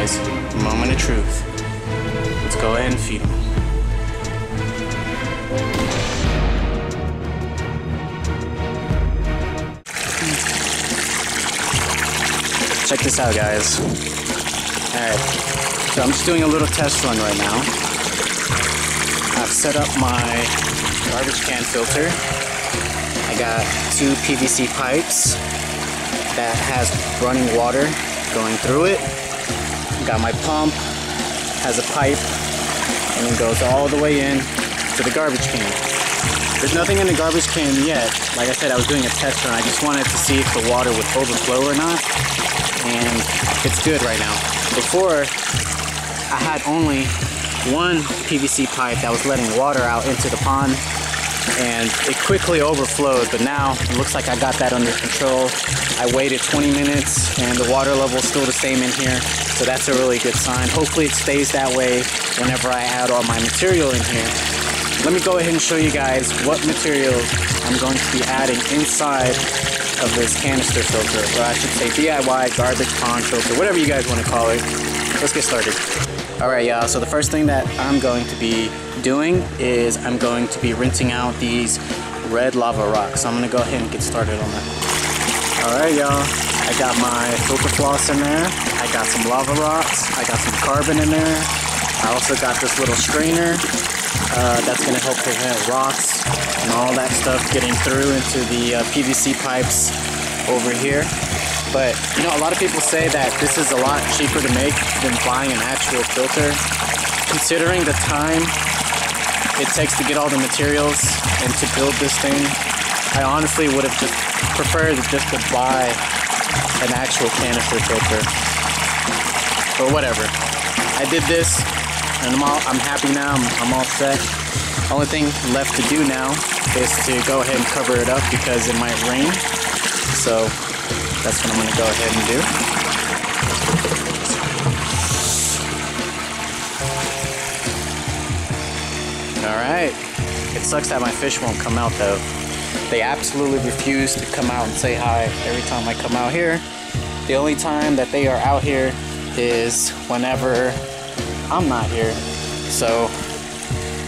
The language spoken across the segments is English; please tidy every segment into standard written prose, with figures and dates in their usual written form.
guys, moment of truth. Let's go ahead and feed them. Check this out, guys. Alright, so I'm just doing a little test run right now. I've set up my garbage can filter. I got 2 PVC pipes that has running water going through it. Got my pump, has a pipe, and it goes all the way in to the garbage can. There's nothing in the garbage can yet. Like I said, I was doing a test run. I just wanted to see if the water would overflow or not. And it's good right now. Before, I had only 1 PVC pipe that was letting water out into the pond, and it quickly overflowed, but now it looks like I got that under control. I waited 20 minutes and the water level is still the same in here, so that's a really good sign. Hopefully it stays that way whenever I add all my material in here. Let me go ahead and show you guys what material I'm going to be adding inside of this canister filter, or I should say DIY garbage pond filter, whatever you guys want to call it. Let's get started. Alright y'all, so the first thing that I'm going to be doing is I'm going to be rinsing out these red lava rocks. So I'm going to go ahead and get started on that. Alright y'all, I got my filter floss in there, I got some lava rocks, I got some carbon in there, I also got this little strainer that's going to help prevent rocks and all that stuff getting through into the PVC pipes over here. But you know, a lot of people say that this is a lot cheaper to make than buying an actual filter. Considering the time it takes to get all the materials and to build this thing, I honestly would have just preferred just to buy an actual canister filter. But whatever. I did this and I'm happy now. I'm all set. Only thing left to do now is to go ahead and cover it up because it might rain. So that's what I'm going to go ahead and do. Alright. It sucks that my fish won't come out though. They absolutely refuse to come out and say hi every time I come out here. The only time that they are out here is whenever I'm not here. So,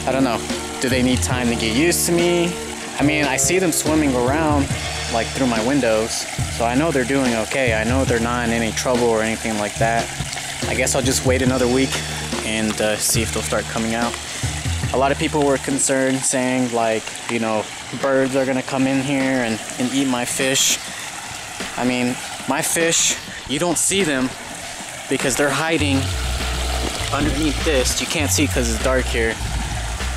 I don't know. Do they need time to get used to me? I mean, I see them swimming around like through my windows, so I know they're doing okay. I know they're not in any trouble or anything like that. I guess I'll just wait another week and see if they'll start coming out. A lot of people were concerned, saying like, you know, birds are gonna come in here and eat my fish. I mean, my fish, you don't see them because they're hiding underneath this. You can't see because it's dark here,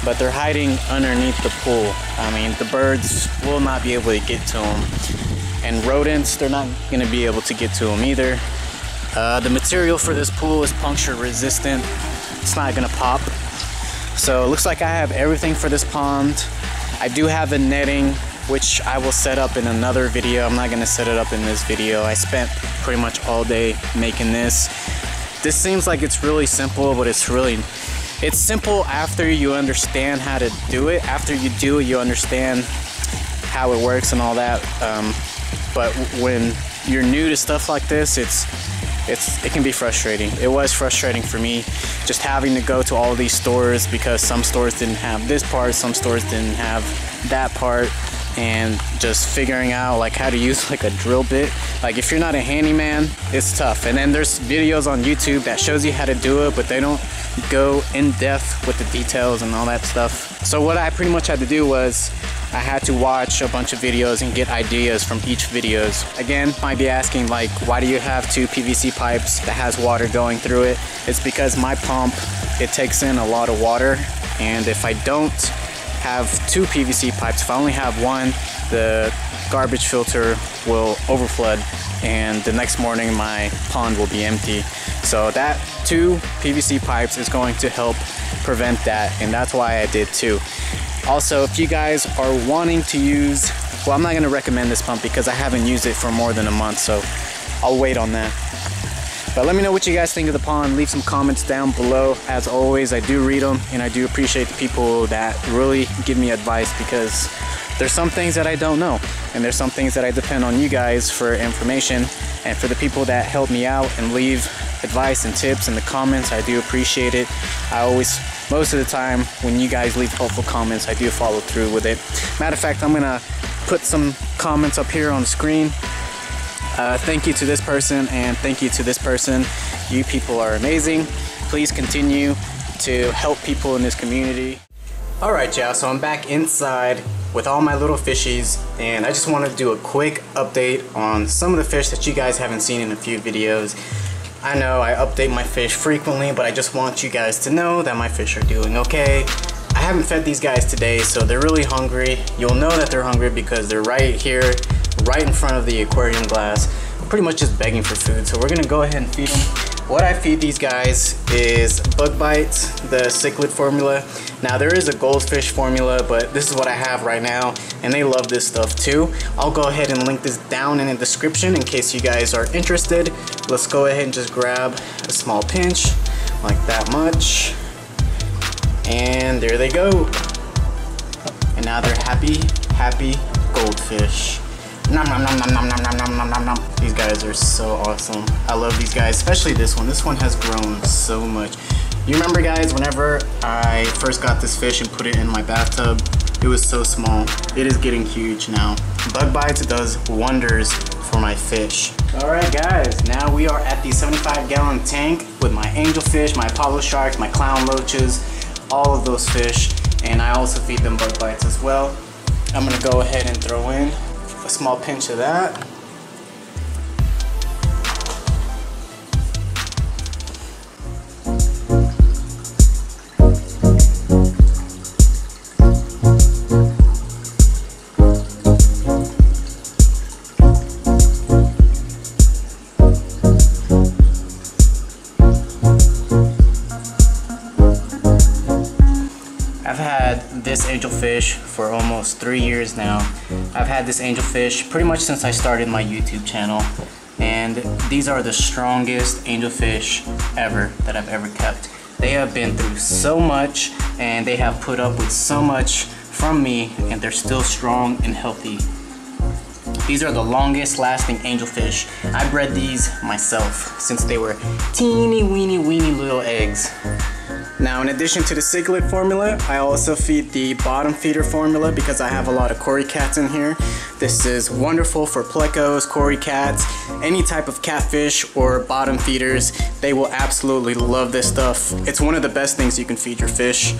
but they're hiding underneath the pool. I mean, the birds will not be able to get to them, and rodents, they're not going to be able to get to them either. The material for this pool is puncture resistant. It's not going to pop. So it looks like I have everything for this pond. I do have a netting, which I will set up in another video. I'm not going to set it up in this video. I spent pretty much all day making this. This seems like it's really simple, but it's simple after you understand how to do it. After you do it, you understand how it works and all that. But when you're new to stuff like this, it can be frustrating. It was frustrating for me just having to go to all these stores because some stores didn't have this part, some stores didn't have that part, and just figuring out like how to use like a drill bit. Like if you're not a handyman, it's tough. And then there's videos on YouTube that shows you how to do it, but they don't go in depth with the details and all that stuff. So what I pretty much had to do was I had to watch a bunch of videos and get ideas from each videos. Again, might be asking like, why do you have 2 PVC pipes that has water going through it? It's because my pump, it takes in a lot of water, and if I don't have 2 PVC pipes, if I only have 1, the garbage filter will overflood, and the next morning my pond will be empty. So that 2 PVC pipes is going to help prevent that, and that's why I did 2. Also, if you guys are wanting to use, well, I'm not going to recommend this pump because I haven't used it for more than a month, so I'll wait on that. But let me know what you guys think of the pond. Leave some comments down below. As always, I do read them, and I do appreciate the people that really give me advice, because there's some things that I don't know, and there's some things that I depend on you guys for information. And for the people that help me out and leave advice and tips in the comments, I do appreciate it. I always, most of the time, when you guys leave helpful comments, I do follow through with it. Matter of fact, I'm gonna put some comments up here on the screen. Thank you to this person, and thank you to this person. You people are amazing. Please continue to help people in this community. Alright y'all, so I'm back inside with all my little fishies, and I just want to do a quick update on some of the fish that you guys haven't seen in a few videos. I know I update my fish frequently, but I just want you guys to know that my fish are doing okay. I haven't fed these guys today, so they're really hungry. You'll know that they're hungry because they're right here, right in front of the aquarium glass, pretty much just begging for food. So we're gonna go ahead and feed them. What I feed these guys is bug bites, the cichlid formula. Now there is a goldfish formula, but this is what I have right now, and they love this stuff too. I'll go ahead and link this down in the description in case you guys are interested. Let's go ahead and just grab a small pinch, like that much. And there they go. And now they're happy goldfish. Nom nom nom nom nom nom nom nom nom nom nom. These guys are so awesome. I love these guys, especially this one. This one has grown so much. You remember guys, whenever I first got this fish and put it in my bathtub, it was so small. It is getting huge now. Bug bites does wonders for my fish. Alright guys, now we are at the 75-gallon tank with my angelfish, my Apollo sharks, my clown loaches, all of those fish, and I also feed them bug bites as well. I'm gonna go ahead and throw in a small pinch of that. I've had this angelfish for almost 3 years now. I've had this angelfish pretty much since I started my YouTube channel, and these are the strongest angelfish ever that I've ever kept. They have been through so much, and they have put up with so much from me, and they're still strong and healthy. These are the longest lasting angelfish. I bred these myself since they were teeny weeny little eggs. Now, in addition to the cichlid formula, I also feed the bottom feeder formula because I have a lot of cory cats in here. This is wonderful for plecos, cory cats, any type of catfish or bottom feeders. They will absolutely love this stuff. It's one of the best things you can feed your fish.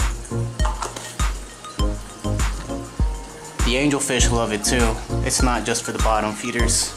The angelfish love it too. It's not just for the bottom feeders.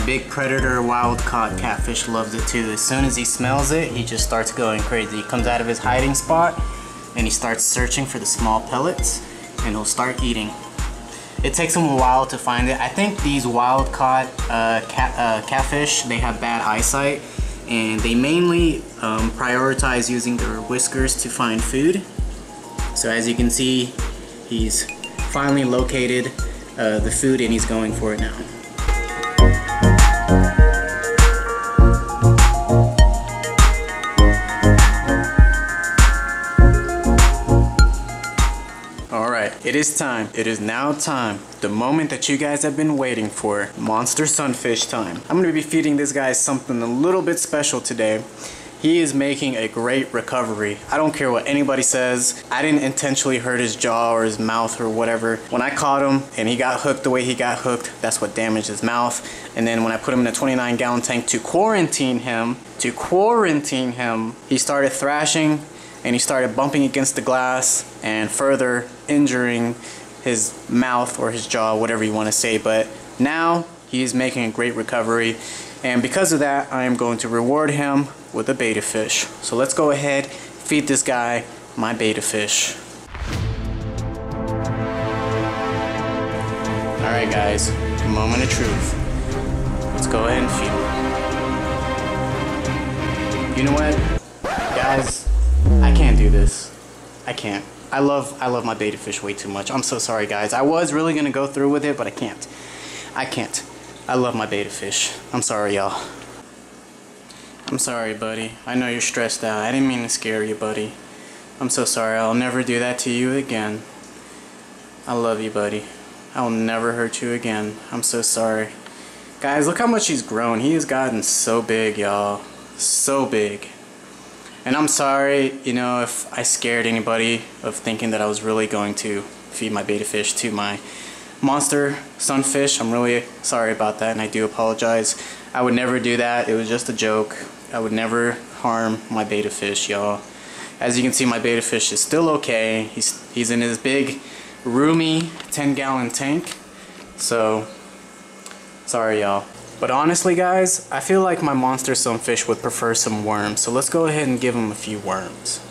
Big predator wild caught catfish loves it too. As soon as he smells it, he just starts going crazy. He comes out of his hiding spot and he starts searching for the small pellets, and he'll start eating. It takes him a while to find it. I think these wild caught catfish, they have bad eyesight, and they mainly prioritize using their whiskers to find food. So as you can see, he's finally located the food and he's going for it now. It is time. It is now time. The moment that you guys have been waiting for. Monster sunfish time. I'm going to be feeding this guy something a little bit special today. He is making a great recovery. I don't care what anybody says. I didn't intentionally hurt his jaw or his mouth or whatever. When I caught him and he got hooked the way he got hooked, that's what damaged his mouth. And then when I put him in a 29-gallon tank to quarantine him, he started thrashing and he started bumping against the glass and further injuring his mouth or his jaw, whatever you want to say. But now he is making a great recovery, and because of that, I am going to reward him with a betta fish. So let's go ahead, feed this guy my betta fish. Alright guys, moment of truth. Let's go ahead and feed him. You know what? Guys, I can't do this. I can't. I love my betta fish way too much. I'm so sorry guys. I was really gonna go through with it, but I can't. I love my betta fish. I'm sorry y'all. I'm sorry buddy. I know you're stressed out. I didn't mean to scare you buddy. I'm so sorry. I'll never do that to you again. I love you buddy. I'll never hurt you again. I'm so sorry. Guys, look how much he's grown. He has gotten so big, y'all. So big. And I'm sorry, you know, if I scared anybody of thinking that I was really going to feed my betta fish to my monster sunfish. I'm really sorry about that, and I do apologize. I would never do that. It was just a joke. I would never harm my betta fish, y'all. As you can see, my betta fish is still okay. He's in his big, roomy 10-gallon tank. So, sorry, y'all. But honestly, guys, I feel like my monster sunfish would prefer some worms. So let's go ahead and give him a few worms.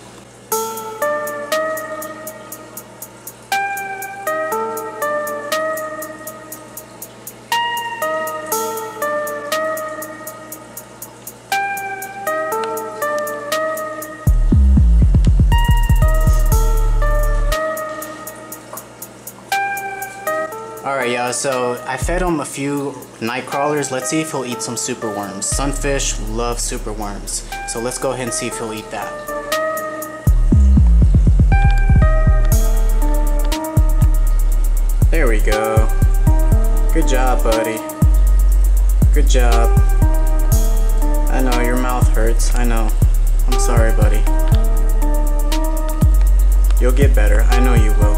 Alright y'all, so I fed him a few night crawlers. Let's see if he'll eat some super worms. Sunfish love super worms. So let's go ahead and see if he'll eat that. There we go. Good job, buddy. Good job. I know your mouth hurts. I know. I'm sorry, buddy. You'll get better. I know you will.